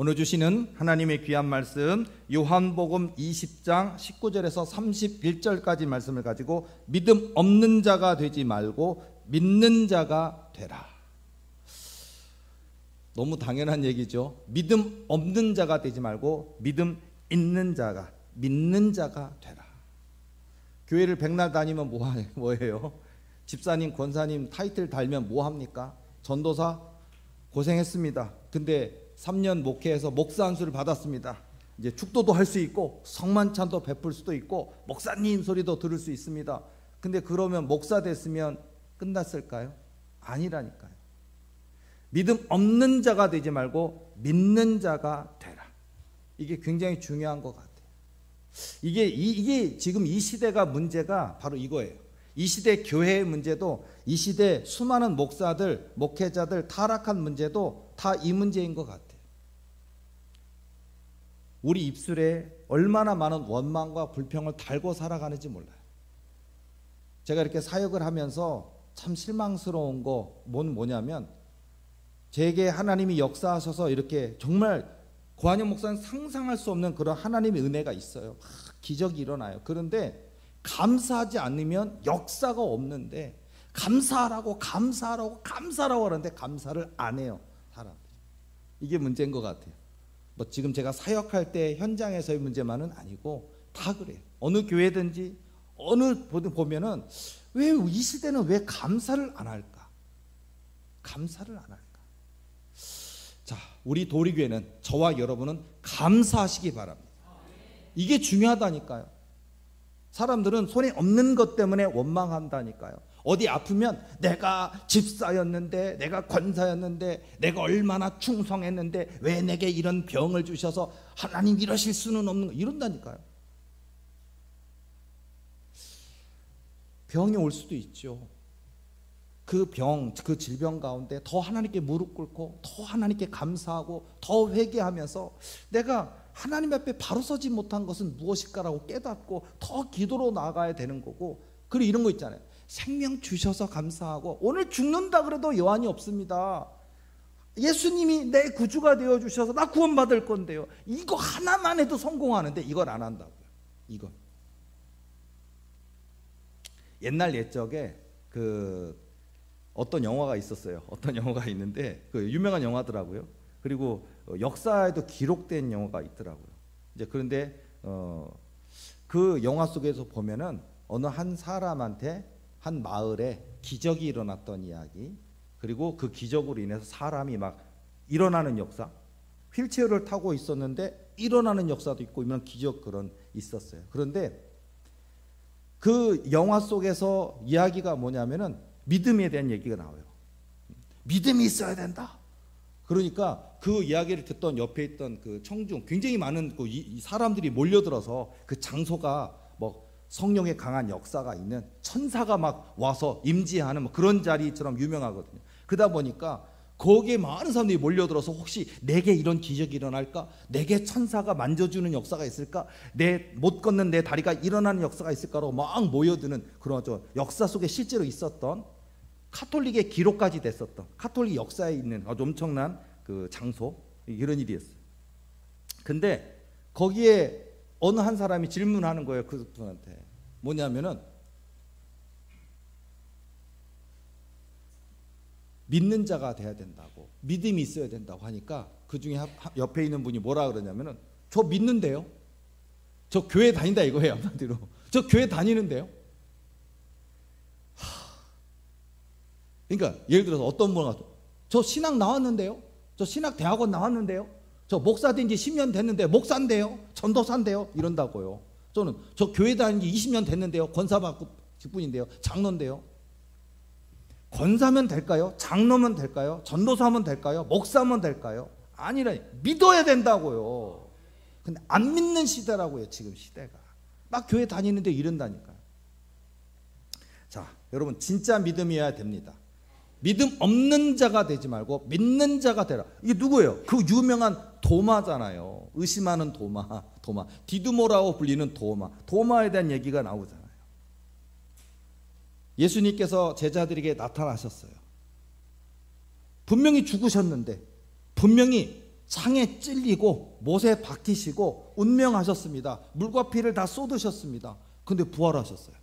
오늘 주시는 하나님의 귀한 말씀 요한복음 20장 19절에서 31절까지 말씀을 가지고 믿음 없는 자가 되지 말고 믿는 자가 되라. 너무 당연한 얘기죠. 믿음 없는 자가 되지 말고 믿음 있는 자가, 믿는 자가 되라. 교회를 백날 다니면 뭐해요? 집사님, 권사님 타이틀 달면 뭐합니까? 전도사 고생했습니다. 근데 3년 목회해서 목사 안수를 받았습니다. 이제 축도도 할 수 있고 성만찬도 베풀 수도 있고 목사님 소리도 들을 수 있습니다. 근데 그러면 목사 됐으면 끝났을까요? 아니라니까요. 믿음 없는 자가 되지 말고 믿는 자가 되라. 이게 굉장히 중요한 것 같아요. 이게 지금 이 시대가 문제가 바로 이거예요. 이 시대 교회의 문제도, 이 시대 수많은 목사들, 목회자들 타락한 문제도 다 이 문제인 것 같아요. 우리 입술에 얼마나 많은 원망과 불평을 달고 살아가는지 몰라요. 제가 이렇게 사역을 하면서 참 실망스러운 거 뭐냐면, 제게 하나님이 역사하셔서 이렇게 정말 고한영 목사는 상상할 수 없는 그런 하나님의 은혜가 있어요. 기적이 일어나요. 그런데 감사하지 않으면 역사가 없는데, 감사하라고 하는데 감사를 안 해요, 사람들이. 이게 문제인 것 같아요. 뭐 지금 제가 사역할 때 현장에서의 문제만은 아니고 다 그래요. 어느 교회든지 어느 보면은 왜 이 시대는 왜 감사를 안 할까? 감사를 안 할까? 자, 우리 도리교회는, 저와 여러분은 감사하시기 바랍니다. 이게 중요하다니까요. 사람들은 손에 없는 것 때문에 원망한다니까요. 어디 아프면 내가 집사였는데, 내가 권사였는데, 내가 얼마나 충성했는데 왜 내게 이런 병을 주셔서 하나님 이러실 수는 없는 거, 이런다니까요. 병이 올 수도 있죠. 그 병, 그 질병 가운데 더 하나님께 무릎 꿇고 더 하나님께 감사하고 더 회개하면서 내가 하나님 앞에 바로 서지 못한 것은 무엇일까라고 깨닫고 더 기도로 나아가야 되는 거고. 그리고 이런 거 있잖아요. 생명 주셔서 감사하고, 오늘 죽는다 그래도 여한이 없습니다. 예수님이 내 구주가 되어주셔서 나 구원받을 건데요. 이거 하나만 해도 성공하는데 이걸 안 한다고요. 이거. 옛날 옛적에 어떤 영화가 있었어요. 어떤 영화가 있는데 유명한 영화더라고요. 그리고 역사에도 기록된 영화가 있더라고요. 이제 그런데 그 영화 속에서 보면은 어느 한 사람한테 한 마을에 기적이 일어났던 이야기, 그리고 그 기적으로 인해서 사람이 막 일어나는 역사, 휠체어를 타고 있었는데 일어나는 역사도 있고 이런 기적 그런 있었어요. 그런데 그 영화 속에서 이야기가 뭐냐면은 믿음에 대한 얘기가 나와요. 믿음이 있어야 된다. 그러니까 그 이야기를 듣던 옆에 있던 그 청중, 굉장히 많은 이 사람들이 몰려들어서 그 장소가 뭐 성령의 강한 역사가 있는, 천사가 막 와서 임재하는 뭐 그런 자리처럼 유명하거든요. 그러다 보니까 거기에 많은 사람들이 몰려들어서 혹시 내게 이런 기적이 일어날까? 내게 천사가 만져주는 역사가 있을까? 내 못 걷는 내 다리가 일어나는 역사가 있을까라고 막 모여드는 그런 역사 속에 실제로 있었던, 카톨릭의 기록까지 됐었던, 카톨릭 역사에 있는 아주 엄청난 그 장소, 이런 일이었어요. 근데 거기에 어느 한 사람이 질문하는 거예요. 그분한테 뭐냐면은, 믿는 자가 돼야 된다고, 믿음이 있어야 된다고 하니까 그 중에 옆에 있는 분이 뭐라 그러냐면은, 저 믿는데요, 저 교회 다닌다 이거예요. 한마디로 저 교회 다니는데요. 그러니까 예를 들어서 어떤 분은 저 신학 나왔는데요, 저 신학 대학원 나왔는데요, 저 목사 된 지 10년 됐는데 목사인데요, 전도사인데요, 이런다고요. 저는 저 교회 다닌 지 20년 됐는데요, 권사 받고 직분인데요, 장로인데요. 권사면 될까요? 장로면 될까요? 전도사면 될까요? 목사면 될까요? 아니라 믿어야 된다고요. 근데 안 믿는 시대라고요. 지금 시대가 막 교회 다니는데 이런다니까요. 자, 여러분 진짜 믿음이어야 됩니다. 믿음 없는 자가 되지 말고 믿는 자가 되라. 이게 누구예요? 그 유명한 도마잖아요. 의심하는 도마. 디두모라고 불리는 도마에 대한 얘기가 나오잖아요. 예수님께서 제자들에게 나타나셨어요. 분명히 죽으셨는데, 분명히 창에 찔리고 못에 박히시고 운명하셨습니다. 물과 피를 다 쏟으셨습니다. 근데 부활하셨어요.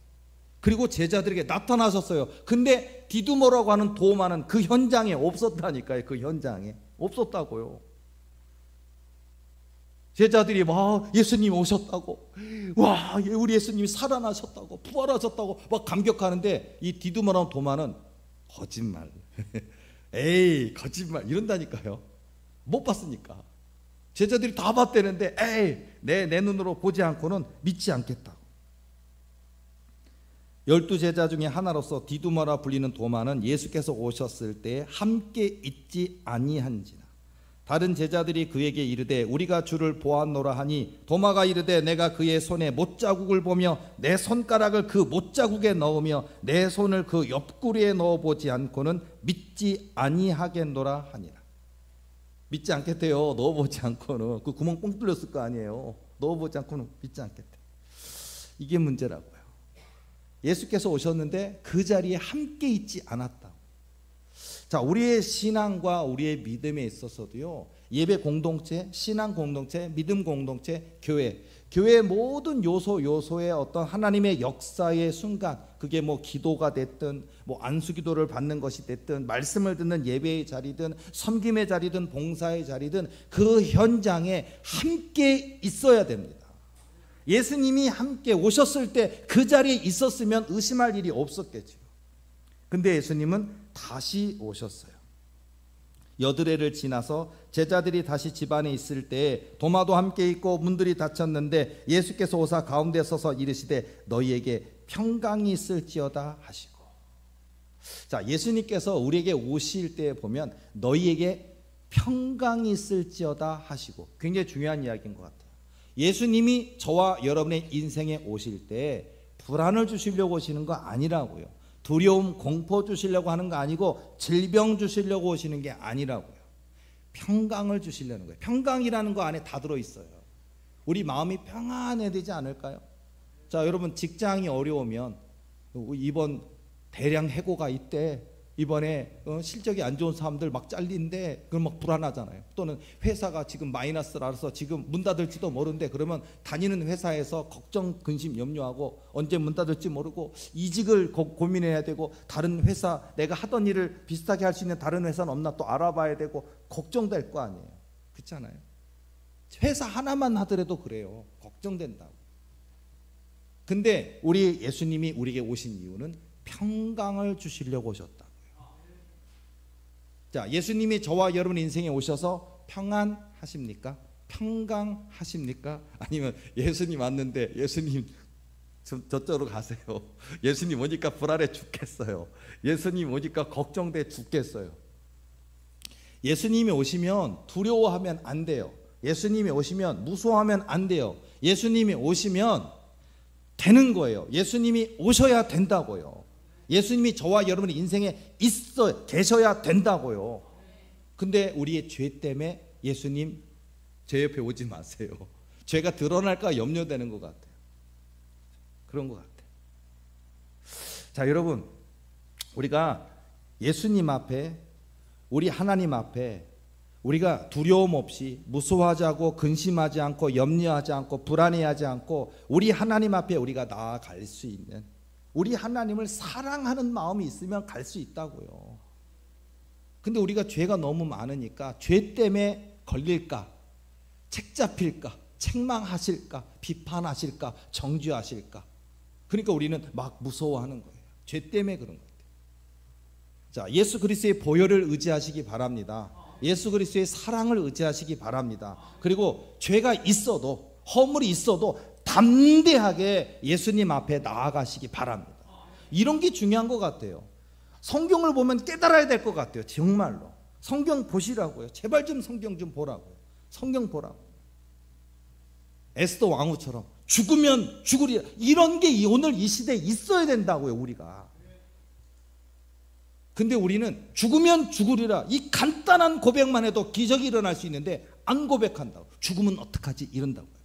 그리고 제자들에게 나타나셨어요. 근데 디두모라고 하는 도마는 그 현장에 없었다니까요. 그 현장에 없었다고요. 제자들이 막 예수님이 오셨다고, 와, 우리 예수님이 살아나셨다고, 부활하셨다고 막 감격하는데, 이 디두모라는 도마는 거짓말, 에이 거짓말 이런다니까요. 못 봤으니까. 제자들이 다 봤대는데 에이 내 눈으로 보지 않고는 믿지 않겠다고. 12제자 중에 하나로서 디두모라 불리는 도마는 예수께서 오셨을 때 함께 있지 아니한지나 다른 제자들이 그에게 이르되 우리가 주를 보았노라 하니 도마가 이르되 내가 그의 손에 못자국을 보며 내 손가락을 그 못자국에 넣으며 내 손을 그 옆구리에 넣어보지 않고는 믿지 아니하겠노라 하니라. 믿지 않겠대요. 넣어보지 않고는. 그 구멍 뻥 뚫렸을 거 아니에요. 넣어보지 않고는 믿지 않겠대. 이게 문제라고요. 예수께서 오셨는데 그 자리에 함께 있지 않았다. 자, 우리의 신앙과 우리의 믿음에 있어서도요, 예배 공동체, 신앙 공동체, 믿음 공동체, 교회의 모든 요소의 어떤 하나님의 역사의 순간, 그게 뭐 기도가 됐든 뭐 안수기도를 받는 것이 됐든 말씀을 듣는 예배의 자리든 섬김의 자리든 봉사의 자리든 그 현장에 함께 있어야 됩니다. 예수님이 함께 오셨을 때 그 자리에 있었으면 의심할 일이 없었겠죠. 근데 예수님은 다시 오셨어요. 여드레를 지나서 제자들이 다시 집안에 있을 때 도마도 함께 있고 문들이 닫혔는데 예수께서 오사 가운데 서서 이르시되 너희에게 평강이 있을지어다 하시고. 자, 예수님께서 우리에게 오실 때 보면 너희에게 평강이 있을지어다 하시고, 굉장히 중요한 이야기인 것 같아요. 예수님이 저와 여러분의 인생에 오실 때 불안을 주시려고 오시는 거 아니라고요. 두려움, 공포 주시려고 하는 거 아니고 질병 주시려고 오시는 게 아니라고요. 평강을 주시려는 거예요. 평강이라는 거 안에 다 들어있어요. 우리 마음이 평안해야 되지 않을까요? 자, 여러분 직장이 어려우면 이번 대량 해고가 있대. 이번에 실적이 안 좋은 사람들 막 잘린데 그럼 막 불안하잖아요. 또는 회사가 지금 마이너스라서 지금 문 닫을지도 모르는데 그러면 다니는 회사에서 걱정, 근심, 염려하고 언제 문 닫을지 모르고 이직을 고민해야 되고 다른 회사, 내가 하던 일을 비슷하게 할 수 있는 다른 회사는 없나 또 알아봐야 되고 걱정될 거 아니에요. 그렇잖아요. 회사 하나만 하더라도 그래요. 걱정된다고. 근데 우리 예수님이 우리에게 오신 이유는 평강을 주시려고 오셨다. 자, 예수님이 저와 여러분 인생에 오셔서 평안하십니까? 평강하십니까? 아니면 예수님 왔는데 예수님 저쪽으로 가세요. 예수님 오니까 불안해 죽겠어요. 예수님 오니까 걱정돼 죽겠어요. 예수님이 오시면 두려워하면 안 돼요. 예수님이 오시면 무서워하면 안 돼요. 예수님이 오시면 되는 거예요. 예수님이 오셔야 된다고요. 예수님이 저와 여러분의 인생에 계셔야 된다고요. 근데 우리의 죄 때문에 예수님 제 옆에 오지 마세요. 죄가 드러날까 염려되는 것 같아요. 그런 것 같아요. 자, 여러분, 우리가 예수님 앞에, 우리 하나님 앞에 우리가 두려움 없이 무서워하지 않고 근심하지 않고 염려하지 않고 불안해하지 않고 우리 하나님 앞에 우리가 나아갈 수 있는, 우리 하나님을 사랑하는 마음이 있으면 갈 수 있다고요. 근데 우리가 죄가 너무 많으니까 죄 때문에 걸릴까, 책 잡힐까, 책망하실까, 비판하실까, 정죄하실까, 그러니까 우리는 막 무서워하는 거예요. 죄 때문에 그런 거예요. 자, 예수 그리스도의 보혈을 의지하시기 바랍니다. 예수 그리스도의 사랑을 의지하시기 바랍니다. 그리고 죄가 있어도, 허물이 있어도 담대하게 예수님 앞에 나아가시기 바랍니다. 이런 게 중요한 것 같아요. 성경을 보면 깨달아야 될 것 같아요. 정말로 성경 보시라고요. 제발 좀 성경 좀 보라고요. 성경 보라고. 에스더 왕후처럼 죽으면 죽으리라, 이런 게 오늘 이 시대에 있어야 된다고요. 우리가. 근데 우리는 죽으면 죽으리라, 이 간단한 고백만 해도 기적이 일어날 수 있는데 안 고백한다고. 죽으면 어떡하지 이런다고요.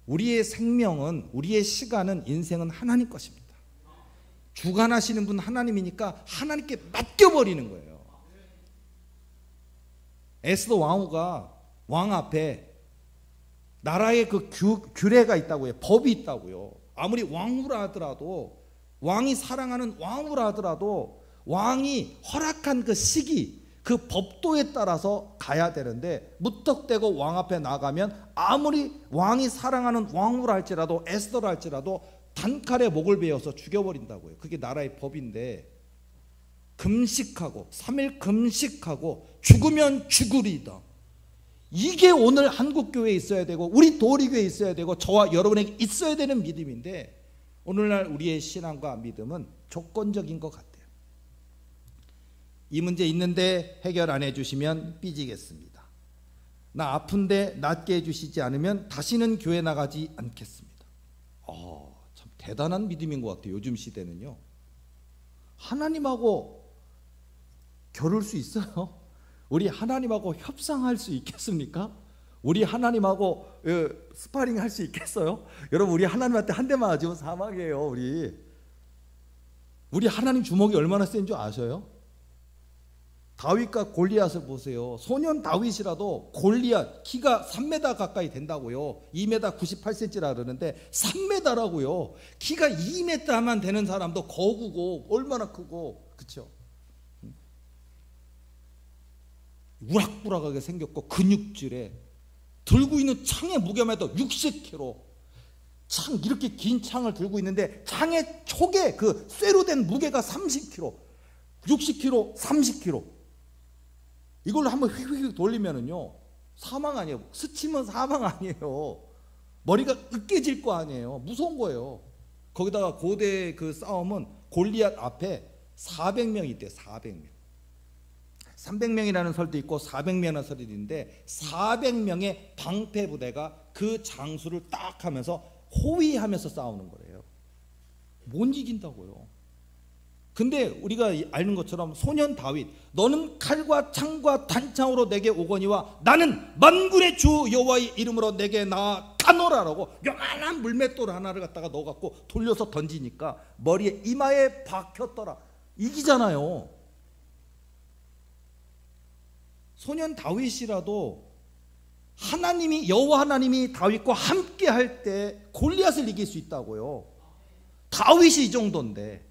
우리의 생명은, 우리의 시간은, 인생은 하나님 것입니다. 주관하시는 분 하나님이니까 하나님께 맡겨버리는 거예요. 에스더 왕후가 왕 앞에 나라의 그 규례가 있다고요. 법이 있다고요. 아무리 왕후라 하더라도, 왕이 사랑하는 왕후라 하더라도 왕이 허락한 그 시기, 그 법도에 따라서 가야 되는데, 무턱대고 왕 앞에 나가면 아무리 왕이 사랑하는 왕후라 할지라도, 에스더라 할지라도 단칼에 목을 베어서 죽여버린다고요. 그게 나라의 법인데, 금식하고 3일 금식하고 죽으면 죽으리다. 이게 오늘 한국교회에 있어야 되고 우리 도리교회에 있어야 되고 저와 여러분에게 있어야 되는 믿음인데, 오늘날 우리의 신앙과 믿음은 조건적인 것 같아요. 이 문제 있는데 해결 안 해주시면 삐지겠습니다. 나 아픈데 낫게 해주시지 않으면 다시는 교회 나가지 않겠습니다. 참 대단한 믿음인 것 같아요. 요즘 시대는요. 하나님하고 겨룰 수 있어요? 우리 하나님하고 협상할 수 있겠습니까? 우리 하나님하고 스파링 할 수 있겠어요? 여러분, 우리 하나님한테 한 대만 맞으면 사망이에요. 우리 하나님 주먹이 얼마나 센 줄 아셔요? 다윗과 골리앗을 보세요. 소년 다윗이라도 골리앗 키가 3m 가까이 된다고요. 2m 98cm라 그러는데 3m라고요. 키가 2m만 되는 사람도 거구고 얼마나 크고, 그렇죠? 우락부락하게 생겼고 근육질에 들고 있는 창의 무게만 해도 60kg, 창 이렇게 긴 창을 들고 있는데 창의 촉에 그 쇠로 된 무게가 30kg, 60kg, 30kg. 이걸로 한번 휙휙 돌리면은요 사망 아니에요. 스치면 사망 아니에요. 머리가 으깨질 거 아니에요. 무서운 거예요. 거기다가 고대 그 싸움은 골리앗 앞에 400명이 있대요. 400명. 300명이라는 설도 있고 400명이라는 설도 있는데, 400명의 방패 부대가 그 장수를 딱 하면서 호위하면서 싸우는 거예요. 못 이긴다고요. 근데 우리가 아는 것처럼 소년 다윗, 너는 칼과 창과 단창으로 내게 오거니와 나는 만군의 주 여호와의 이름으로 내게 나아가노라라고 요만한 물맷돌 하나를 갖다가 넣어갖고 돌려서 던지니까 머리에 이마에 박혔더라. 이기잖아요. 소년 다윗이라도 하나님이, 여호와 하나님이 다윗과 함께 할 때 골리앗을 이길 수 있다고요. 다윗이 이 정도인데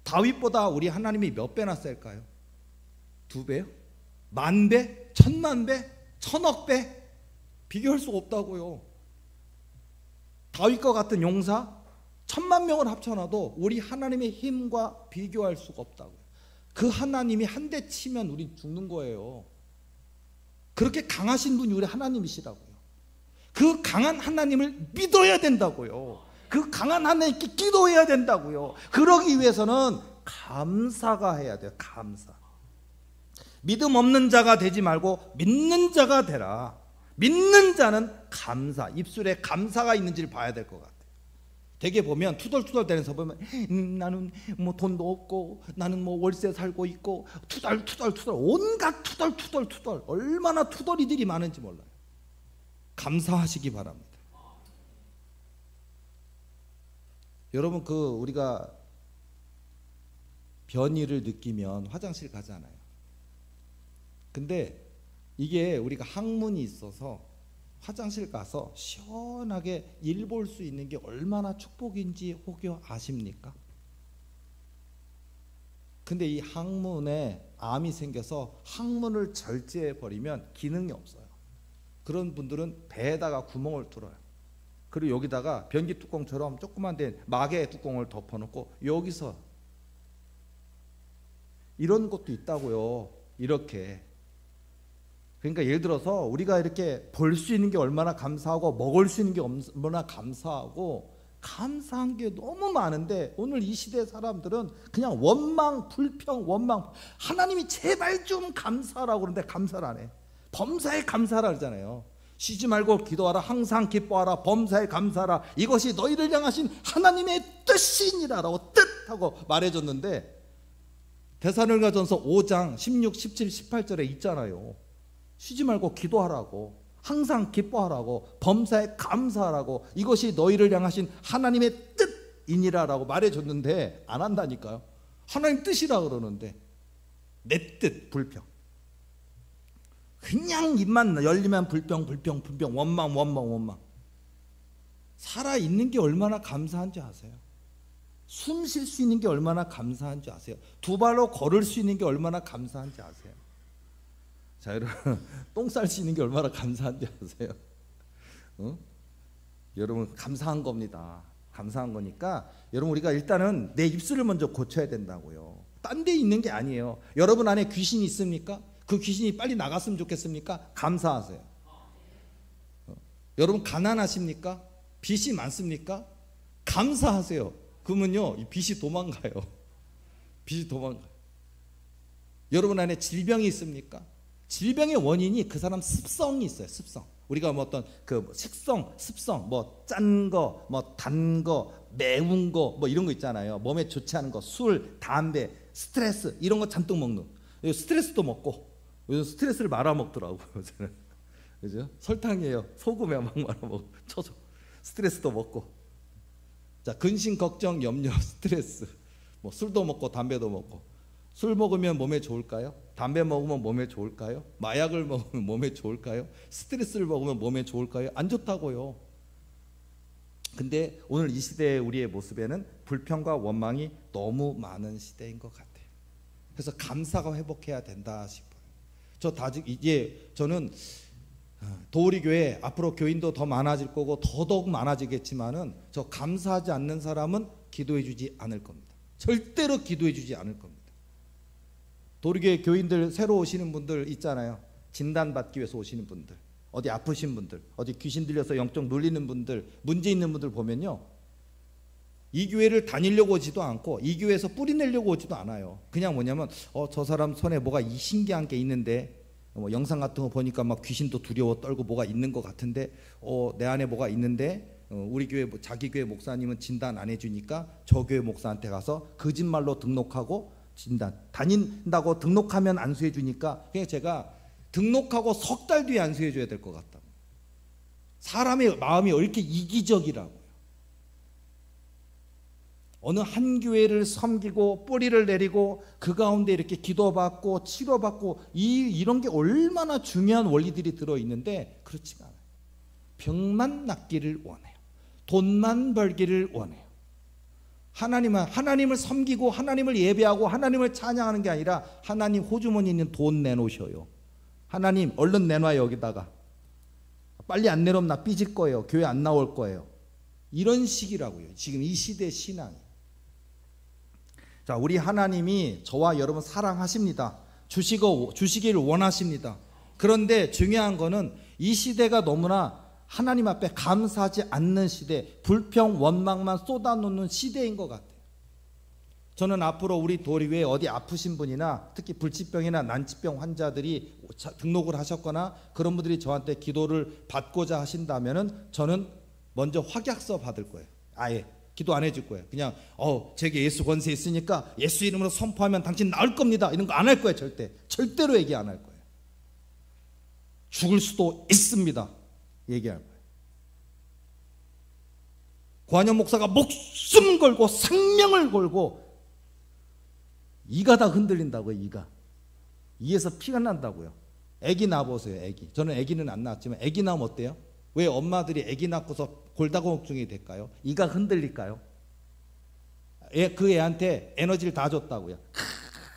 다윗보다 우리 하나님이 몇 배나 셀까요? 2배요? 10,000배? 10,000,000배? 1,000,000,000배? 비교할 수 없다고요. 다윗과 같은 용사 10,000,000명을 합쳐놔도 우리 하나님의 힘과 비교할 수가 없다고요. 그 하나님이 한 대 치면 우린 죽는 거예요. 그렇게 강하신 분이 우리 하나님이시라고요. 그 강한 하나님을 믿어야 된다고요. 그 강한 하나님께 기도해야 된다고요. 그러기 위해서는 감사가 해야 돼요. 감사. 믿음 없는 자가 되지 말고 믿는 자가 되라. 믿는 자는 감사, 입술에 감사가 있는지를 봐야 될 것 같아요. 되게 보면 투덜투덜 대면서 보면 나는 뭐 돈도 없고 나는 뭐 월세 살고 있고 투덜투덜 온갖 투덜 얼마나 투덜이들이 많은지 몰라요. 감사하시기 바랍니다. 여러분, 우리가 변이를 느끼면 화장실 가잖아요. 근데 이게 우리가 항문이 있어서 화장실 가서 시원하게 일 볼 수 있는 게 얼마나 축복인지 혹여 아십니까? 근데 이 항문에 암이 생겨서 항문을 절제해 버리면 기능이 없어요. 그런 분들은 배에다가 구멍을 뚫어요. 그리고 여기다가 변기 뚜껑처럼 조그만 데 마개 뚜껑을 덮어놓고 여기서, 이런 것도 있다고요. 이렇게. 그러니까 예를 들어서 우리가 이렇게 볼 수 있는 게 얼마나 감사하고 먹을 수 있는 게 얼마나 감사하고, 감사한 게 너무 많은데 오늘 이 시대 사람들은 그냥 원망, 불평, 원망. 하나님이 제발 좀 감사하라고 그러는데 감사를 안 해. 범사에 감사하라 그러잖아요. 쉬지 말고 기도하라, 항상 기뻐하라, 범사에 감사하라, 이것이 너희를 향하신 하나님의 뜻이니라라고 뜻하고 말해줬는데, 데살로니가전서 5장 16, 17, 18절에 있잖아요. 쉬지 말고 기도하라고, 항상 기뻐하라고, 범사에 감사하라고, 이것이 너희를 향하신 하나님의 뜻이니라라고 말해줬는데 안 한다니까요. 하나님 뜻이라 그러는데 내 뜻 불평. 그냥 입만 열리면 불평, 불평, 불평, 원망, 원망, 원망. 살아있는 게 얼마나 감사한지 아세요? 숨 쉴 수 있는 게 얼마나 감사한지 아세요? 두 발로 걸을 수 있는 게 얼마나 감사한지 아세요? 자, 여러분, 똥 쌀 수 있는 게 얼마나 감사한지 아세요? 여러분, 감사한 겁니다. 감사한 거니까 여러분, 우리가 일단은 내 입술을 먼저 고쳐야 된다고요. 딴 데 있는 게 아니에요. 여러분 안에 귀신이 있습니까? 그 귀신이 빨리 나갔으면 좋겠습니까? 감사하세요. 여러분 가난하십니까? 빚이 많습니까? 감사하세요. 그러면요, 이 빚이 도망가요. 빚이 도망가요. 여러분 안에 질병이 있습니까? 질병의 원인이 그 사람 습성이 있어요. 습성. 우리가 뭐 어떤 그 식성, 습성, 뭐 짠 거, 뭐 단 거, 매운 거, 뭐 이런 거 있잖아요. 몸에 좋지 않은 거, 술, 담배, 스트레스 이런 거 잔뜩 먹는. 스트레스도 먹고, 요즘 스트레스를 말아 먹더라고요. 저는. 그죠? 설탕이에요. 소금에 막 말아 먹어. 쳐줘. 스트레스도 먹고. 자, 근심, 걱정, 염려, 스트레스. 뭐 술도 먹고 담배도 먹고. 술 먹으면 몸에 좋을까요? 담배 먹으면 몸에 좋을까요? 마약을 먹으면 몸에 좋을까요? 스트레스를 먹으면 몸에 좋을까요? 안 좋다고요. 근데 오늘 이 시대의 우리의 모습에는 불평과 원망이 너무 많은 시대인 것 같아요. 그래서 감사가 회복해야 된다 싶어요. 저는 도우리 교회 앞으로 교인도 더 많아질 거고 더더욱 많아지겠지만은 저 감사하지 않는 사람은 기도해 주지 않을 겁니다. 절대로 기도해 주지 않을 겁니다. 도우리 교회 교인들 새로 오시는 분들 있잖아요. 진단받기 위해서 오시는 분들, 어디 아프신 분들, 어디 귀신 들려서 영적 눌리는 분들, 문제 있는 분들 보면요, 이 교회를 다니려고 오지도 않고 이 교회에서 뿌리내려고 오지도 않아요. 그냥 뭐냐면 저 사람 손에 뭐가 신기한 게 있는데, 뭐 영상 같은 거 보니까 막 귀신도 두려워 떨고 뭐가 있는 것 같은데, 내 안에 뭐가 있는데, 우리 교회 자기 교회 목사님은 진단 안 해주니까 저 교회 목사한테 가서 거짓말로 등록하고 진단 다닌다고 등록하면 안수해 주니까, 그냥 제가 등록하고 석 달 뒤에 안수해 줘야 될 것 같다. 사람의 마음이 왜 이렇게 이기적이라고요. 어느 한 교회를 섬기고 뿌리를 내리고 그 가운데 이렇게 기도받고 치료받고 이런 게 얼마나 중요한 원리들이 들어있는데 그렇지가 않아요. 병만 낫기를 원해요. 돈만 벌기를 원해요. 하나님을 섬기고 하나님을 예배하고 하나님을 찬양하는 게 아니라 하나님 호주머니에 있는 돈 내놓으셔요. 하나님 얼른 내놔요. 여기다가 빨리 안 내놓으면 나 삐질 거예요. 교회 안 나올 거예요. 이런 식이라고요. 지금 이 시대의 신앙이. 자, 우리 하나님이 저와 여러분 사랑하십니다. 주시기를 원하십니다. 그런데 중요한 거는 이 시대가 너무나 하나님 앞에 감사하지 않는 시대, 불평, 원망만 쏟아놓는 시대인 것 같아요. 저는 앞으로 우리 도리교회 어디 아프신 분이나 특히 불치병이나 난치병 환자들이 등록을 하셨거나 그런 분들이 저한테 기도를 받고자 하신다면은 저는 먼저 확약서 받을 거예요. 아예 기도 안 해줄 거예요. 그냥 제게 예수 권세 있으니까 예수 이름으로 선포하면 당신 나을 겁니다. 이런 거 안 할 거예요. 절대로 얘기 안 할 거예요. 죽을 수도 있습니다. 얘기할 거예요. 고한영 목사가 목숨 걸고 생명을 걸고 이가 다 흔들린다고요. 이에서 피가 난다고요. 애기 낳아보세요. 애기. 저는 애기는 안 낳았지만 애기 낳으면 어때요? 왜 엄마들이 애기 낳고서 골다공증이 될까요? 이가 흔들릴까요? 그 애한테 에너지를 다 줬다고요.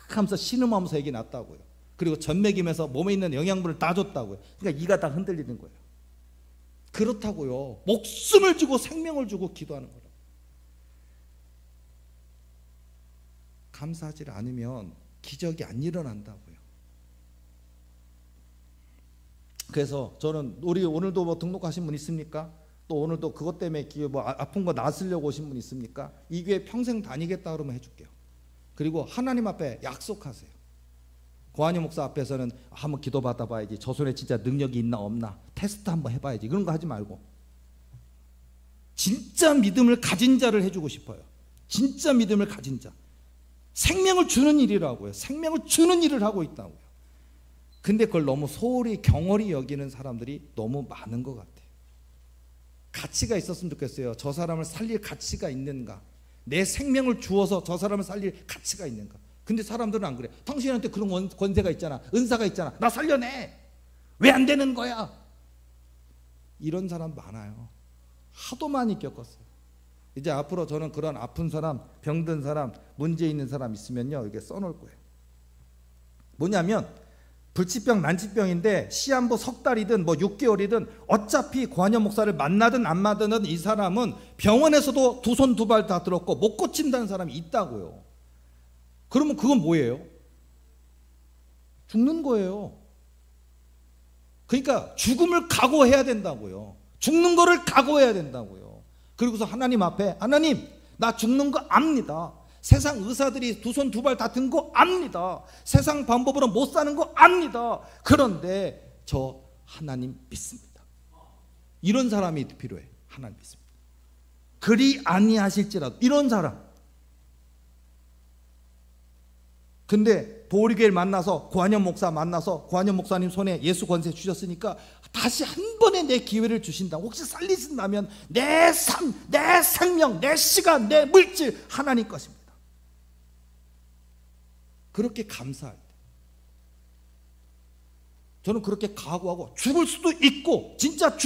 하면서 신음하면서 애기 낳았다고요. 그리고 젖 먹이면서 몸에 있는 영양분을 다 줬다고요. 그러니까 이가 다 흔들리는 거예요. 그렇다고요. 목숨을 주고 생명을 주고 기도하는 거라고. 감사하지 않으면 기적이 안 일어난다고요. 그래서 저는 우리 오늘도 뭐 등록하신 분 있습니까? 또 오늘도 그것 때문에 뭐 아픈 거 나으려고 오신 분 있습니까? 이 교회 평생 다니겠다 그러면 해줄게요. 그리고 하나님 앞에 약속하세요. 고한영 목사 앞에서는 한번 기도 받아봐야지. 저 손에 진짜 능력이 있나 없나 테스트 한번 해봐야지. 그런 거 하지 말고 진짜 믿음을 가진 자를 해주고 싶어요. 진짜 믿음을 가진 자. 생명을 주는 일이라고요. 생명을 주는 일을 하고 있다고요. 근데 그걸 너무 소홀히 경홀히 여기는 사람들이 너무 많은 것 같아요. 가치가 있었으면 좋겠어요. 저 사람을 살릴 가치가 있는가? 내 생명을 주어서 저 사람을 살릴 가치가 있는가? 근데 사람들은 안 그래. 당신한테 그런 권세가 있잖아. 은사가 있잖아. 나 살려내. 왜 안 되는 거야? 이런 사람 많아요. 하도 많이 겪었어요. 이제 앞으로 저는 그런 아픈 사람, 병든 사람, 문제 있는 사람 있으면요, 이게 써놓을 거예요. 뭐냐면 불치병, 난치병인데 시한부 석 달이든 뭐 6개월이든 어차피 고한영 목사를 만나든 안 만나든 이 사람은 병원에서도 두 손 두 발 다 들었고 못 고친다는 사람이 있다고요. 그러면 그건 뭐예요? 죽는 거예요. 그러니까 죽음을 각오해야 된다고요. 죽는 거를 각오해야 된다고요. 그리고서 하나님 앞에, 하나님 나 죽는 거 압니다. 세상 의사들이 두 손 두 발 다 든 거 압니다. 세상 방법으로 못 사는 거 압니다. 그런데 저 하나님 믿습니다. 이런 사람이 필요해. 하나님 믿습니다. 그리 아니하실지라도 이런 사람. 근데 도리교회를 만나서 고한영 목사 만나서 고한영 목사님 손에 예수 권세 주셨으니까 다시 한 번에 내 기회를 주신다. 혹시 살리신다면 내 삶, 내 생명, 내 시간, 내 물질 하나님 것입니다. 그렇게 감사할 때 저는 그렇게 각오하고 죽을 수도 있고 진짜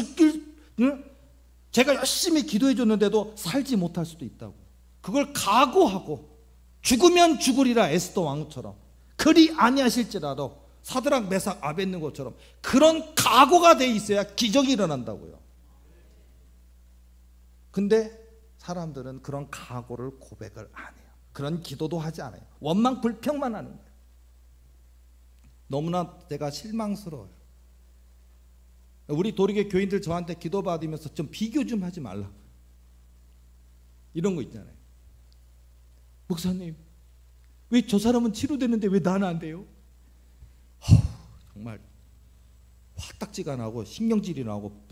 제가 열심히 기도해 줬는데도 살지 못할 수도 있다고. 그걸 각오하고 죽으면 죽으리라 에스더 왕처럼 그리 아니하실지라도 사드락 메삭 아벳느고처럼 그런 각오가 돼 있어야 기적이 일어난다고요. 근데 사람들은 그런 각오를 고백을 안 해요. 그런 기도도 하지 않아요. 원망 불평만 하는 거예요. 너무나 제가 실망스러워요. 우리 도리교 교인들 저한테 기도받으면서 좀 비교 좀 하지 말라. 이런 거 있잖아요. 목사님, 왜 저 사람은 치료되는데 왜 나는 안 돼요? 정말 화딱지가 나고 신경질이 나고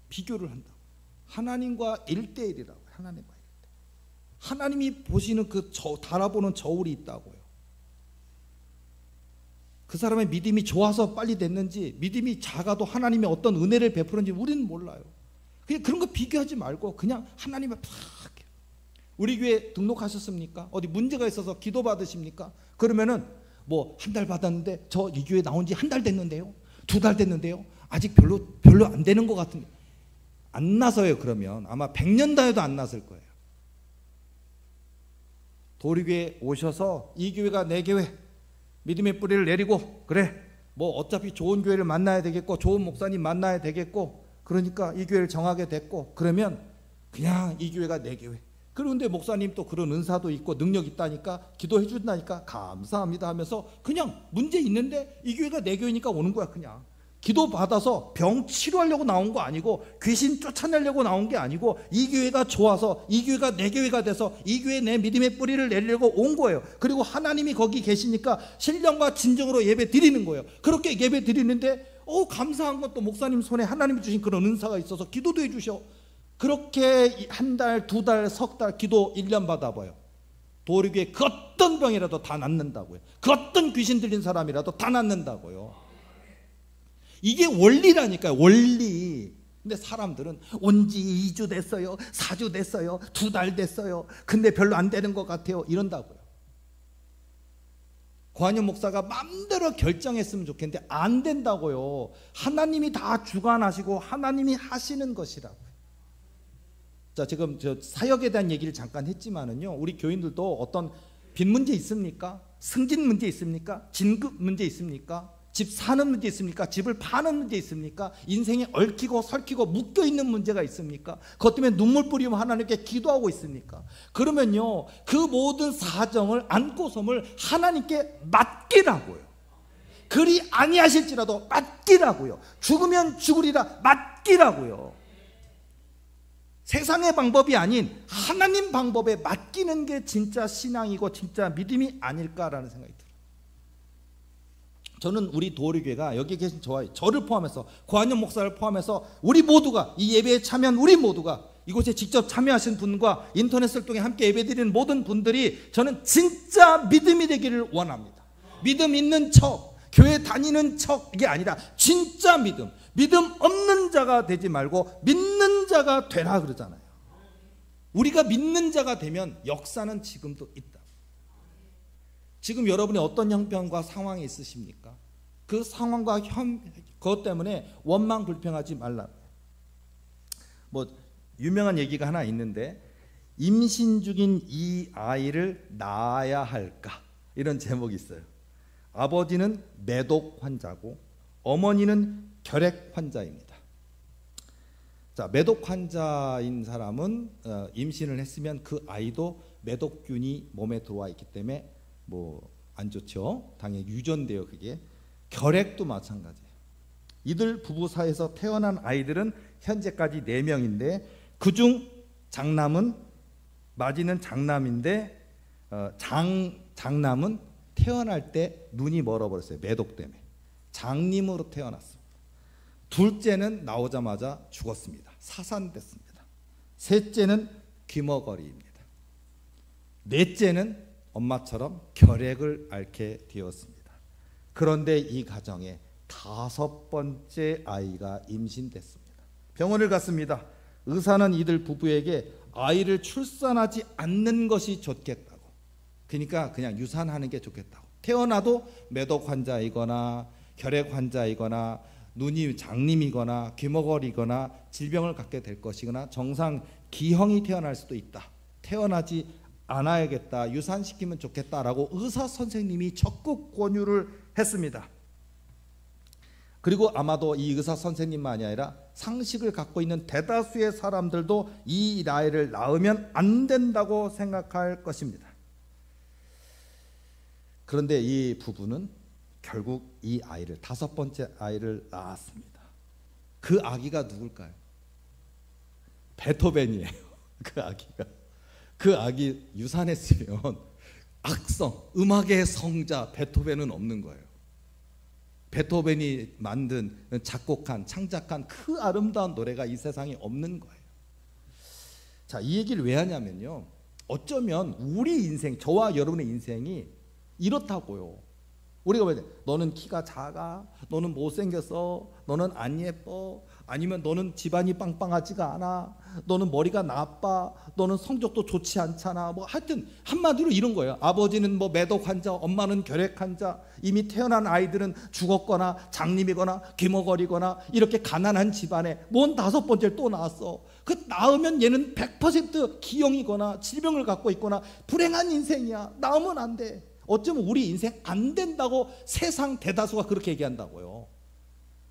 비교를 한다. 하나님과 1대1이라고. 하나님과 1대1. 하나님이 보시는 그 달아보는 저울이 있다고요. 그 사람의 믿음이 좋아서 빨리 됐는지 믿음이 작아도 하나님의 어떤 은혜를 베푸는지 우리는 몰라요. 그냥 그런 거 비교하지 말고 그냥 하나님을 팍 해요. 우리 교회 등록하셨습니까? 어디 문제가 있어서 기도 받으십니까? 그러면은 뭐 한 달 받았는데 저 이 교회 나온 지 한 달 됐는데요, 2달 됐는데요, 아직 별로 안 되는 것 같은데 안 나서요. 그러면 아마 100년 다해도 안 났을 거예요. 도리교회 오셔서 이 교회가 내 교회, 믿음의 뿌리를 내리고 그래 뭐 어차피 좋은 교회를 만나야 되겠고 좋은 목사님 만나야 되겠고 그러니까 이 교회를 정하게 됐고 그러면 그냥 이 교회가 내 교회. 그런데 목사님 또 그런 은사도 있고 능력 있다니까 기도해 준다니까 감사합니다 하면서 그냥 문제 있는데 이 교회가 내 교회니까 오는 거야. 그냥 기도 받아서 병 치료하려고 나온 거 아니고 귀신 쫓아내려고 나온 게 아니고 이 교회가 좋아서 이 교회가 내 교회가 돼서 이 교회에 내 믿음의 뿌리를 내리려고 온 거예요. 그리고 하나님이 거기 계시니까 신령과 진정으로 예배 드리는 거예요. 그렇게 예배 드리는데 감사한 것도 목사님 손에 하나님이 주신 그런 은사가 있어서 기도도 해주셔. 그렇게 한 달, 2달, 석 달 기도 1년 받아봐요. 도리교회 그 어떤 병이라도 다 낫는다고요. 그 어떤 귀신 들린 사람이라도 다 낫는다고요. 이게 원리라니까요. 원리. 근데 사람들은 온지 2주 됐어요, 4주 됐어요, 2달 됐어요, 근데 별로 안 되는 것 같아요 이런다고요. 고한영 목사가 마음대로 결정했으면 좋겠는데 안 된다고요. 하나님이 다 주관하시고 하나님이 하시는 것이라고요. 자, 지금 저 사역에 대한 얘기를 잠깐 했지만은요, 우리 교인들도 어떤 빚 문제 있습니까? 승진 문제 있습니까? 진급 문제 있습니까? 집 사는 문제 있습니까? 집을 파는 문제 있습니까? 인생에 얽히고 설키고 묶여있는 문제가 있습니까? 그것 때문에 눈물 뿌리며 하나님께 기도하고 있습니까? 그러면요, 그 모든 사정을 안고섬을 하나님께 맡기라고요. 그리 아니하실지라도 맡기라고요. 죽으면 죽으리라 맡기라고요. 세상의 방법이 아닌 하나님 방법에 맡기는 게 진짜 신앙이고 진짜 믿음이 아닐까라는 생각이 들어요. 저는 우리 도리교회가 여기 계신 저를 포함해서 고한영 목사를 포함해서 우리 모두가 이 예배에 참여한 우리 모두가 이곳에 직접 참여하신 분과 인터넷을 통해 함께 예배드리는 모든 분들이 저는 진짜 믿음이 되기를 원합니다. 믿음 있는 척, 교회 다니는 척이 아니라 진짜 믿음 없는 자가 되지 말고 믿는 자가 되라 그러잖아요. 우리가 믿는 자가 되면 역사는 지금도 있다. 지금 여러분이 어떤 형편과 상황이 있으십니까? 그 상황과 그것 때문에 원망 불평하지 말라. 뭐 유명한 얘기가 하나 있는데, 임신 중인 이 아이를 낳아야 할까, 이런 제목이 있어요. 아버지는 매독 환자고 어머니는 결핵 환자입니다. 자, 매독 환자인 사람은 임신을 했으면 그 아이도 매독균이 몸에 들어와 있기 때문에 뭐 안 좋죠. 당연히 유전돼요. 그게 결핵도 마찬가지예요. 이들 부부 사이에서 태어난 아이들은 현재까지 4명인데 그중 장남은 맞이는 장남인데 장남은 태어날 때 눈이 멀어버렸어요. 매독 때문에. 장님으로 태어났습니다. 둘째는 나오자마자 죽었습니다. 사산됐습니다. 셋째는 귀머거리입니다. 넷째는 엄마처럼 결핵을 앓게 되었습니다. 그런데 이 가정에 5번째 아이가 임신됐습니다. 병원을 갔습니다. 의사는 이들 부부에게 아이를 출산하지 않는 것이 좋겠다고, 그러니까 그냥 유산하는 게 좋겠다고. 태어나도 매독 환자이거나 결핵 환자이거나 눈이 장님이거나 귀머거리거나 질병을 갖게 될 것이거나 정상 기형이 태어날 수도 있다. 태어나지 않아야겠다. 유산시키면 좋겠다라고 의사 선생님이 적극 권유를 했습니다. 그리고 아마도 이 의사 선생님만이 아니라 상식을 갖고 있는 대다수의 사람들도 이 아이를 낳으면 안 된다고 생각할 것입니다. 그런데 이 부부는 결국 이 아이를, 5번째 아이를 낳았습니다. 그 아기가 누굴까요? 베토벤이에요. 그 아기가. 그 아기 유산했으면 악성, 음악의 성자 베토벤은 없는 거예요. 베토벤이 만든, 작곡한, 창작한 그 아름다운 노래가 이 세상에 없는 거예요. 자, 이 얘기를 왜 하냐면요, 어쩌면 우리 인생, 저와 여러분의 인생이 이렇다고요. 우리가 왜 너는 키가 작아, 너는 못생겼어, 너는 안 예뻐, 아니면 너는 집안이 빵빵하지가 않아, 너는 머리가 나빠, 너는 성적도 좋지 않잖아, 뭐 하여튼 한마디로 이런 거예요. 아버지는 뭐 매독 환자, 엄마는 결핵 환자, 이미 태어난 아이들은 죽었거나 장님이거나 귀머거리거나 이렇게 가난한 집안에 뭔 5번째를 또 낳았어. 그 낳으면 얘는 100% 기형이거나 질병을 갖고 있거나 불행한 인생이야. 낳으면 안 돼. 어쩌면 우리 인생 안 된다고 세상 대다수가 그렇게 얘기한다고요.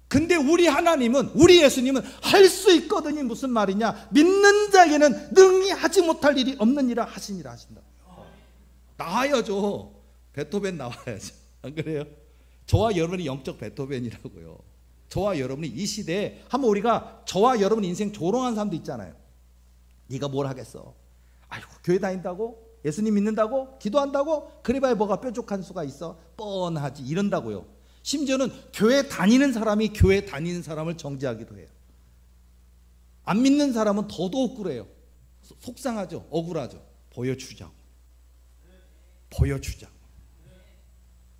근데 우리 하나님은, 우리 예수님은 할 수 있거든요. 무슨 말이냐? 믿는 자에게는 능히 하지 못할 일이 없느니라 하시니라 하신다고요. 나와야죠. 베토벤 나와야죠. 안 그래요? 저와 여러분이 영적 베토벤이라고요. 저와 여러분이 이 시대에 한번 우리가 저와 여러분 인생 조롱한 사람도 있잖아요. 네가 뭘 하겠어? 아이고, 교회 다닌다고? 예수님 믿는다고? 기도한다고? 그래봐야 뭐가 뾰족한 수가 있어? 뻔하지. 이런다고요. 심지어는 교회 다니는 사람이 교회 다니는 사람을 정죄하기도 해요. 안 믿는 사람은 더더욱 그래요. 속상하죠. 억울하죠. 보여주자고.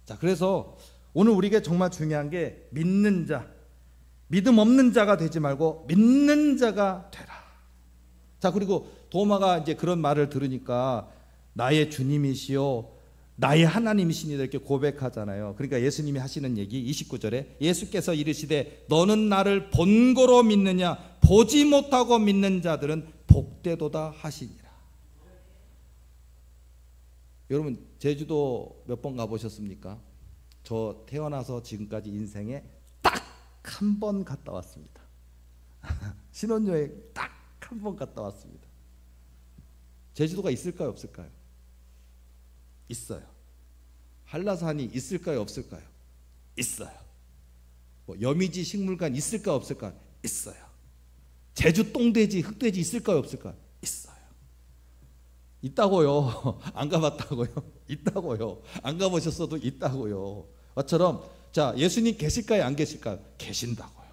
자, 그래서 오늘 우리에게 정말 중요한 게 믿는 자, 믿음 없는 자가 되지 말고 믿는 자가 되라. 자, 그리고 도마가 이제 그런 말을 들으니까 나의 주님이시요 나의 하나님이시니 이렇게 고백하잖아요. 그러니까 예수님이 하시는 얘기 29절에 예수께서 이르시되 너는 나를 본고로 믿느냐 보지 못하고 믿는 자들은 복되도다 하시니라. 여러분 제주도 몇 번 가보셨습니까? 저 태어나서 지금까지 인생에 딱 한 번 갔다 왔습니다. 신혼여행 딱 한 번 갔다 왔습니다. 제주도가 있을까요 없을까요? 있어요. 한라산이 있을까요 없을까요? 있어요. 뭐 여미지 식물관 있을까 없을까? 있어요. 제주 똥돼지 흑돼지 있을까요 없을까요? 있어요. 있다고요. 안 가봤다고요? 있다고요. 안 가보셨어도 있다고요. 것처럼 자, 예수님 계실까요 안 계실까요? 계신다고요.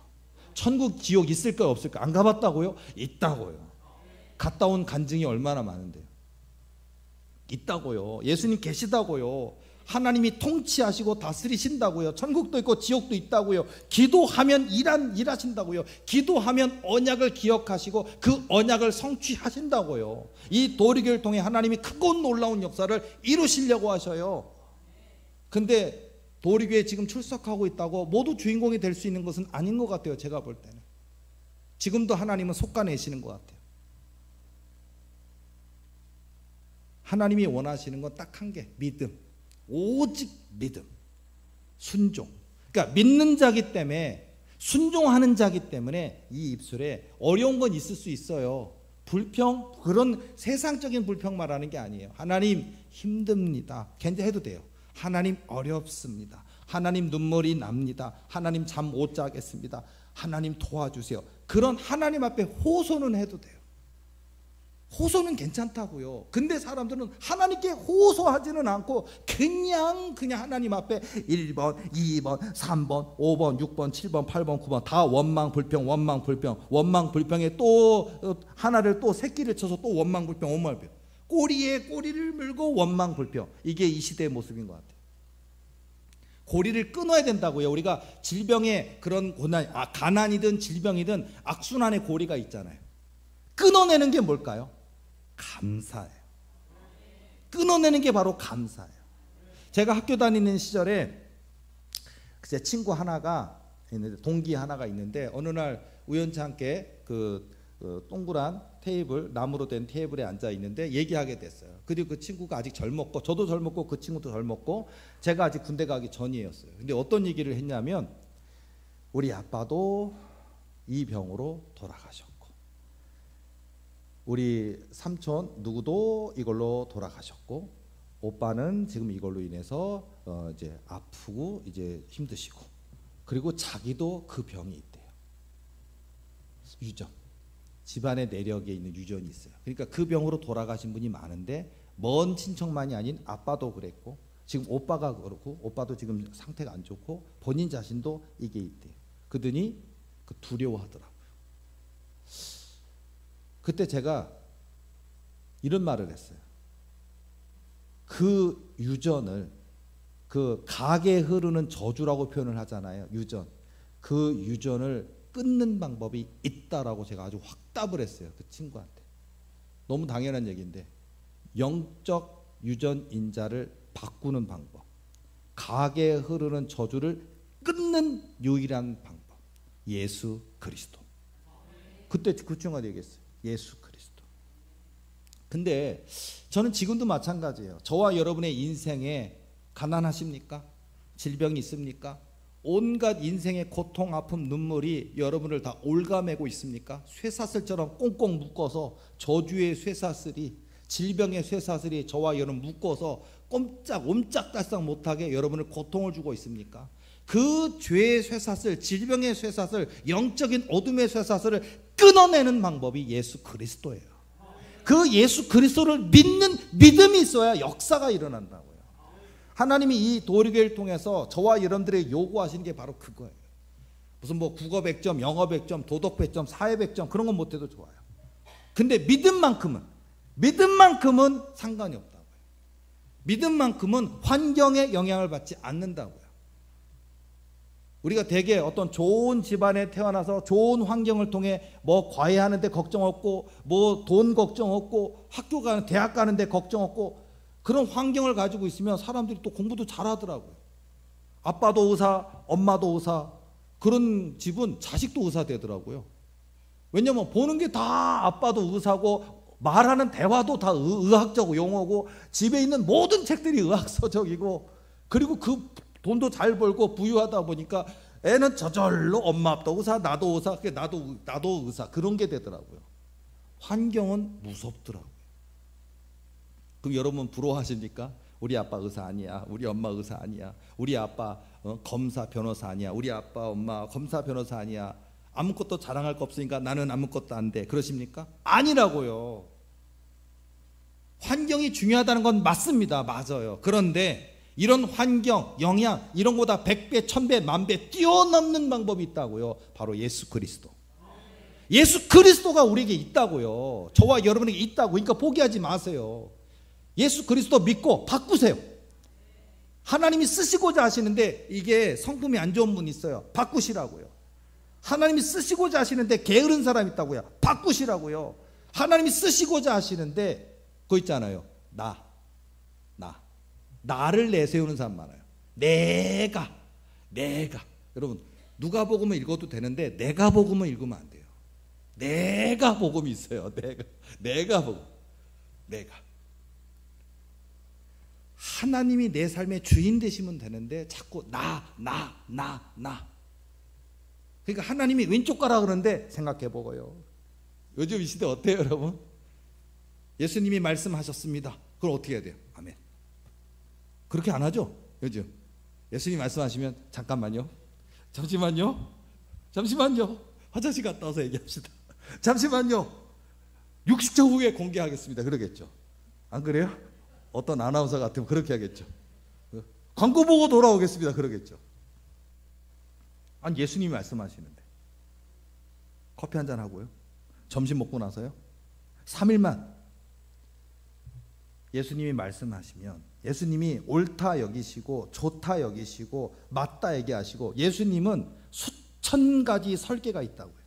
천국 지옥 있을까요 없을까요? 안 가봤다고요? 있다고요. 갔다 온 간증이 얼마나 많은데요. 있다고요. 예수님 계시다고요. 하나님이 통치하시고 다스리신다고요. 천국도 있고 지옥도 있다고요. 기도하면 일하신다고요. 기도하면 언약을 기억하시고 그 언약을 성취하신다고요. 이 도리교를 통해 하나님이 크고 놀라운 역사를 이루시려고 하셔요. 근데 도리교에 지금 출석하고 있다고 모두 주인공이 될 수 있는 것은 아닌 것 같아요. 제가 볼 때는. 지금도 하나님은 솎아내시는 것 같아요. 하나님이 원하시는 건 딱 한 개, 믿음. 오직 믿음, 순종. 그러니까 믿는 자기 때문에, 순종하는 자기 때문에 이 입술에 어려운 건 있을 수 있어요. 불평, 그런 세상적인 불평 말하는 게 아니에요. 하나님 힘듭니다. 견뎌해도 돼요. 하나님 어렵습니다. 하나님 눈물이 납니다. 하나님 잠 못 자겠습니다. 하나님 도와주세요. 그런 하나님 앞에 호소는 해도 돼요. 호소는 괜찮다고요. 근데 사람들은 하나님께 호소하지는 않고 그냥 하나님 앞에 1번, 2번, 3번, 5번, 6번, 7번, 8번, 9번 다 원망, 불평, 원망, 불평, 원망, 불평에 또 하나를 또 새끼를 쳐서 또 원망, 불평, 원망, 불평. 꼬리에 꼬리를 물고 원망, 불평. 이게 이 시대의 모습인 것 같아요. 고리를 끊어야 된다고요. 우리가 질병의 그런 고난, 가난이든 질병이든 악순환의 고리가 있잖아요. 끊어내는 게 뭘까요? 감사예요. 끊어내는 게 바로 감사예요. 제가 학교 다니는 시절에 제 친구 하나가 있는데, 동기 하나가 있는데 어느 날 우연치 않게 그 동그란 테이블, 나무로 된 테이블에 앉아 있는데 얘기하게 됐어요. 그리고 그 친구가 아직 젊었고 저도 젊었고 그 친구도 젊었고 제가 아직 군대 가기 전이었어요. 근데 어떤 얘기를 했냐면 우리 아빠도 이 병으로 돌아가셨고 우리 삼촌 누구도 이걸로 돌아가셨고 오빠는 지금 이걸로 인해서 이제 아프고 이제 힘드시고 그리고 자기도 그 병이 있대요. 유전. 집안의 내력에 있는 유전이 있어요. 그러니까 그 병으로 돌아가신 분이 많은데 먼 친척만이 아닌 아빠도 그랬고 지금 오빠가 그렇고 오빠도 지금 상태가 안 좋고 본인 자신도 이게 있대요. 그러더니 두려워하더라고요. 그때 제가 이런 말을 했어요. 그 유전을 그 각에 흐르는 저주라고 표현을 하잖아요. 유전. 그 유전을 끊는 방법이 있다라고 제가 아주 확답을 했어요. 그 친구한테. 너무 당연한 얘기인데 영적 유전 인자를 바꾸는 방법, 각에 흐르는 저주를 끊는 유일한 방법, 예수 그리스도. 그때 그 친구가 얘기했어요. 예수 그리스도. 근데 저는 지금도 마찬가지예요. 저와 여러분의 인생에 가난하십니까? 질병이 있습니까? 온갖 인생의 고통, 아픔, 눈물이 여러분을 다 올가매고 있습니까? 쇠사슬처럼 꽁꽁 묶어서 저주의 쇠사슬이, 질병의 쇠사슬이 저와 여러분 묶어서 옴짝달싹 못하게 여러분을 고통을 주고 있습니까? 그 죄의 쇠사슬, 질병의 쇠사슬, 영적인 어둠의 쇠사슬을 끊어내는 방법이 예수 그리스도예요. 그 예수 그리스도를 믿는 믿음이 있어야 역사가 일어난다고요. 하나님이 이 도리교회를 통해서 저와 여러분들에게 요구하시는 게 바로 그거예요. 무슨 뭐 국어 100점, 영어 100점, 도덕 100점, 사회 100점 그런 건 못해도 좋아요. 근데 믿음만큼은 상관이 없다고요. 믿음만큼은 환경에 영향을 받지 않는다고요. 우리가 대개 어떤 좋은 집안에 태어나서 좋은 환경을 통해 뭐 과외하는데 걱정 없고 뭐 돈 걱정 없고 학교 가는 대학 가는데 걱정 없고 그런 환경을 가지고 있으면 사람들이 또 공부도 잘하더라고요. 아빠도 의사, 엄마도 의사, 그런 집은 자식도 의사 되더라고요. 왜냐면 보는 게 다 아빠도 의사고 말하는 대화도 다 의학적 용어고 집에 있는 모든 책들이 의학서적이고 그리고 그 돈도 잘 벌고 부유하다 보니까 애는 저절로 엄마 아빠도 의사, 나도 의사, 나도 의사 그런 게 되더라고요. 환경은 무섭더라고요. 그럼 여러분 부러워하십니까? 우리 아빠 의사 아니야. 우리 엄마 의사 아니야. 우리 아빠 검사 변호사 아니야. 우리 아빠 엄마 검사 변호사 아니야. 아무것도 자랑할 거 없으니까 나는 아무것도 안 돼. 그러십니까? 아니라고요. 환경이 중요하다는 건 맞습니다. 맞아요. 그런데 이런 환경, 영향 이런 거보다 100배, 1000배, 10,000배 뛰어넘는 방법이 있다고요. 바로 예수 그리스도. 예수 그리스도가 우리에게 있다고요. 저와 여러분에게 있다고. 그러니까 포기하지 마세요. 예수 그리스도 믿고 바꾸세요. 하나님이 쓰시고자 하시는데 이게 성품이 안 좋은 분 있어요. 바꾸시라고요. 하나님이 쓰시고자 하시는데 게으른 사람 있다고요. 바꾸시라고요. 하나님이 쓰시고자 하시는데 그거 있잖아요. 나를 내세우는 사람 많아요. 내가 여러분 누가복음을 읽어도 되는데 내가 복음을 읽으면 안 돼요. 내가 복음이 있어요. 내가 복음. 내가 하나님이 내 삶의 주인 되시면 되는데 자꾸 나. 그러니까 하나님이 왼쪽 가라 그러는데 생각해 보고요. 요즘 이 시대 어때요, 여러분? 예수님이 말씀하셨습니다. 그럼 어떻게 해야 돼요? 아멘. 그렇게 안 하죠? 요즘 예수님 말씀하시면 잠깐만요. 잠시만요. 화장실 갔다 와서 얘기합시다. 잠시만요. 60초 후에 공개하겠습니다. 그러겠죠. 안 그래요? 어떤 아나운서 같으면 그렇게 하겠죠. 광고 보고 돌아오겠습니다. 그러겠죠. 아니 예수님이 말씀하시는데 커피 한잔 하고요. 점심 먹고 나서요. 3일만 예수님이 말씀하시면 예수님이 옳다 여기시고 좋다 여기시고 맞다 얘기하시고 예수님은 수천 가지 설계가 있다고요.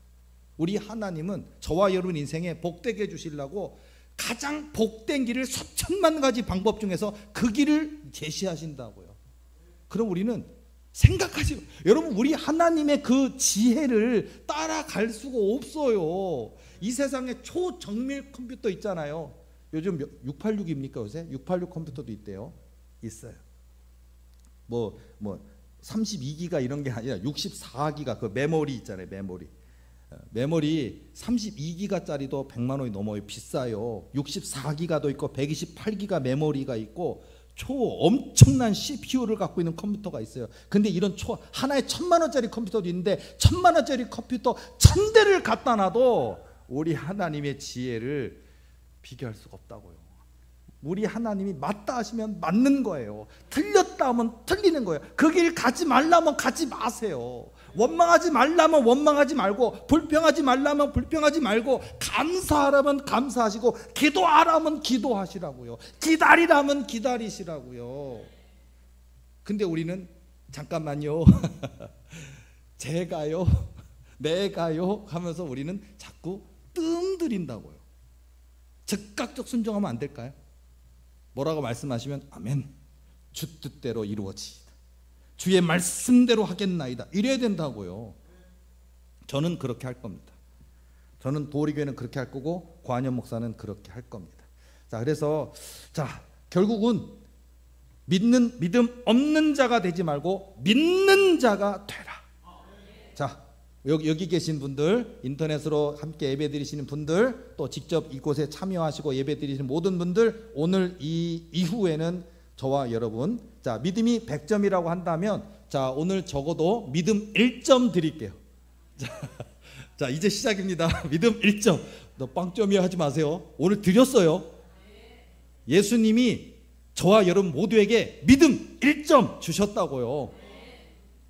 우리 하나님은 저와 여러분 인생에 복되게 해주시려고 가장 복된 길을 수천만 가지 방법 중에서 그 길을 제시하신다고요. 그럼 우리는 생각하지, 여러분 우리 하나님의 그 지혜를 따라갈 수가 없어요. 이 세상에 초정밀 컴퓨터 있잖아요. 요즘 686입니까 요새? 686 컴퓨터도 있대요. 있어요. 뭐 32기가 이런 게 아니라 64기가 그 메모리 있잖아요. 메모리 32기가짜리도 100만 원이 넘어요. 비싸요. 64기가도 있고 128기가 메모리가 있고 엄청난 CPU를 갖고 있는 컴퓨터가 있어요. 근데 이런 하나에 1000만 원짜리 컴퓨터도 있는데 1000만 원짜리 컴퓨터 1000대를 갖다 놔도 우리 하나님의 지혜를 비교할 수가 없다고요. 우리 하나님이 맞다 하시면 맞는 거예요. 틀렸다 하면 틀리는 거예요. 그 길 가지 말라면 가지 마세요. 원망하지 말라면 원망하지 말고, 불평하지 말라면 불평하지 말고, 감사하라면 감사하시고, 기도하라면 기도하시라고요. 기다리라면 기다리시라고요. 근데 우리는 잠깐만요. 제가요, 내가요 하면서 우리는 자꾸 뜸 들인다고요. 즉각적 순종하면 안 될까요? 뭐라고 말씀하시면 아멘, 주 뜻대로 이루어지이다, 주의 말씀대로 하겠나이다, 이래야 된다고요. 저는 그렇게 할 겁니다. 저는 도리교회는 그렇게 할 거고 관현 목사는 그렇게 할 겁니다. 자, 그래서 결국은 믿음 없는 자가 되지 말고 믿는 자가 되라. 자, 여기 계신 분들, 인터넷으로 함께 예배 드리시는 분들, 또 직접 이곳에 참여하시고 예배 드리시는 모든 분들, 오늘 이 이후에는 저와 여러분, 자, 믿음이 100점이라고 한다면, 자, 오늘 적어도 믿음 1점 드릴게요. 자, 이제 시작입니다. 믿음 1점. 너 빵점이야 하지 마세요. 오늘 드렸어요. 예수님이 저와 여러분 모두에게 믿음 1점 주셨다고요.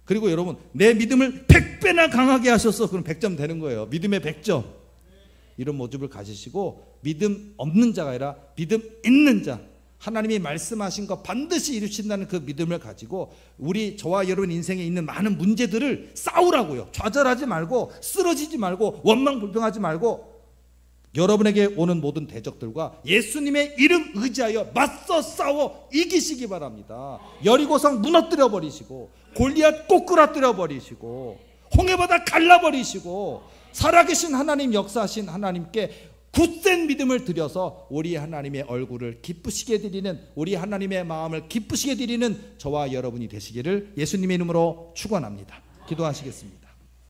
그리고 여러분, 내 믿음을 100배나 강하게 하셔서 그럼 100점 되는 거예요. 믿음의 100점. 이런 모습을 가지시고, 믿음 없는 자가 아니라 믿음 있는 자, 하나님이 말씀하신 거 반드시 이루신다는 그 믿음을 가지고 저와 여러분 인생에 있는 많은 문제들을 싸우라고요. 좌절하지 말고, 쓰러지지 말고, 원망 불평하지 말고, 여러분에게 오는 모든 대적들과 예수님의 이름 의지하여 맞서 싸워 이기시기 바랍니다. 여리고성 무너뜨려 버리시고, 골리앗 꼬꾸라뜨려 버리시고, 홍해바다 갈라버리시고, 살아계신 하나님, 역사하신 하나님께 굳센 믿음을 드려서 우리 하나님의 얼굴을 기쁘시게 드리는, 우리 하나님의 마음을 기쁘시게 드리는 저와 여러분이 되시기를 예수님의 이름으로 축원합니다. 기도하시겠습니다.